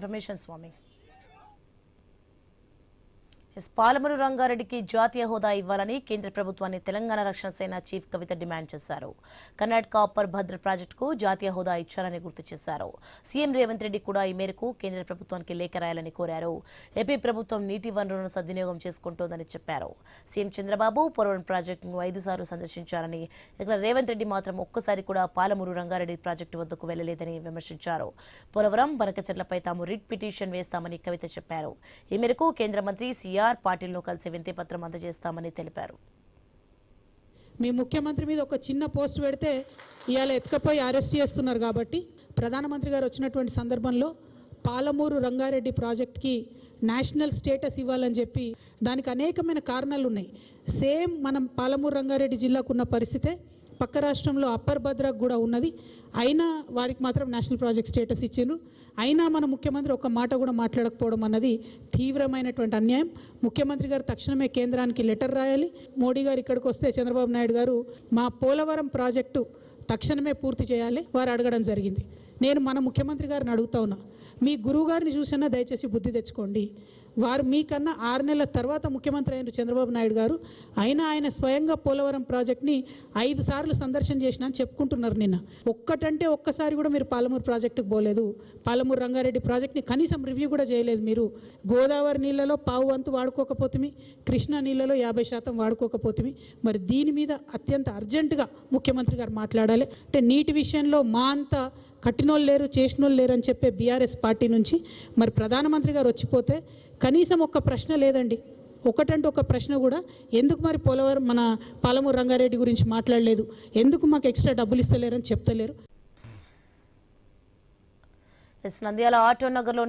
రమేశన్ స్వామి పాలమూరు రంగారెడ్డికి జాతీయ హోదా ఇవ్వాలని కేంద్ర ప్రభుత్వాన్ని తెలంగాణ రక్షణ సేన చీఫ్ కవిత డిమాండ్ చేశారు. కర్ణాటక అప్పర్ భద్ర ప్రాజెక్టుకు జాతీయ హోదా ఇచ్చారని గుర్తు చేశారు. సీఎం రేవంత్ రెడ్డి కూడా ఈ మేరకు కేంద్ర ప్రభుత్వానికి లేఖ రాయాలని కోరారు. ఏపీ ప్రభుత్వం నీటి వనరులను సద్వినియోగం చేసుకుంటోందని చెప్పారు. సీఎం చంద్రబాబు పోలవరం ప్రాజెక్టును 5 సార్లు సందర్శించారని, ఇక్కడ రేవంత్ రెడ్డి మాత్రం ఒక్కసారి కూడా పాలమూరు రంగారెడ్డి ప్రాజెక్టు వద్దకు వెళ్లలేదని విమర్శించారు. పోలవరం బనకచెర్లపై తాము రిట్ పిటిషన్ వేస్తామని కవిత చెప్పారు. ఈ మేరకు కేంద్ర మంత్రి సిఆర్ పార్టీలను కలిసి వినతి పత్రం అందజేస్తామని తెలిపారు. మీ ముఖ్యమంత్రి మీద ఒక చిన్న పోస్ట్ పెడితే ఇవాళ ఎత్తుకపోయి అరెస్ట్ చేస్తున్నారు. కాబట్టి ప్రధానమంత్రి గారు వచ్చినటువంటి సందర్భంలో పాలమూరు రంగారెడ్డి ప్రాజెక్ట్కి నేషనల్ స్టేటస్ ఇవ్వాలని చెప్పి దానికి అనేకమైన కారణాలు ఉన్నాయి. సేమ్ మనం పాలమూరు రంగారెడ్డి జిల్లాకు ఉన్న పరిస్థితే పక్క రాష్ట్రంలో అప్పర్ భద్రకు కూడా ఉన్నది. అయినా వారికి మాత్రం నేషనల్ ప్రాజెక్ట్ స్టేటస్ ఇచ్చారు. అయినా మన ముఖ్యమంత్రి ఒక మాట కూడా మాట్లాడకపోవడం అన్నది తీవ్రమైనటువంటి అన్యాయం. ముఖ్యమంత్రి గారు తక్షణమే కేంద్రానికి లెటర్ రాయాలి. మోడీ గారు ఇక్కడికి వస్తే చంద్రబాబు నాయుడు గారు మా పోలవరం ప్రాజెక్టు తక్షణమే పూర్తి చేయాలి వారు అడగడం జరిగింది. నేను మన ముఖ్యమంత్రి గారిని అడుగుతా ఉన్నా, మీ గురువు గారిని చూసినా దయచేసి బుద్ధి తెచ్చుకోండి. వారు మీకన్నా 6 నెలల తర్వాత ముఖ్యమంత్రి అయిన చంద్రబాబు నాయుడు గారు అయినా ఆయన స్వయంగా పోలవరం ప్రాజెక్ట్ని 5 సార్లు సందర్శన చేసిన అని చెప్పుకుంటున్నారు. నిన్న ఒక్కసారి కూడా మీరు పాలమూరు ప్రాజెక్టుకు పోలేదు. పాలమూరు రంగారెడ్డి ప్రాజెక్ట్ని కనీసం రివ్యూ కూడా చేయలేదు. మీరు గోదావరి నీళ్ళలో పావు వంతు వాడుకోకపోతుంది, కృష్ణా నీళ్ళలో 50% వాడుకోకపోతుంది. మరి దీని మీద అత్యంత అర్జెంటుగా ముఖ్యమంత్రి గారు మాట్లాడాలి. అంటే నీటి విషయంలో మా అంతా కట్టినోళ్ళు లేరు, చేసినోళ్ళు లేరు అని చెప్పే బీఆర్ఎస్ పార్టీ నుంచి మరి ప్రధానమంత్రి గారు వచ్చిపోతే కనీసం ఒక్క ప్రశ్న లేదండి. ఒక ప్రశ్న కూడా ఎందుకు మరి పోలవరం మన పాలమూరు రంగారెడ్డి గురించి మాట్లాడలేదు, ఎందుకు మాకు ఎక్స్ట్రా డబ్బులు ఇస్తలేరని చెప్తలేరు. నంద్యాల ఆటో నగర్లో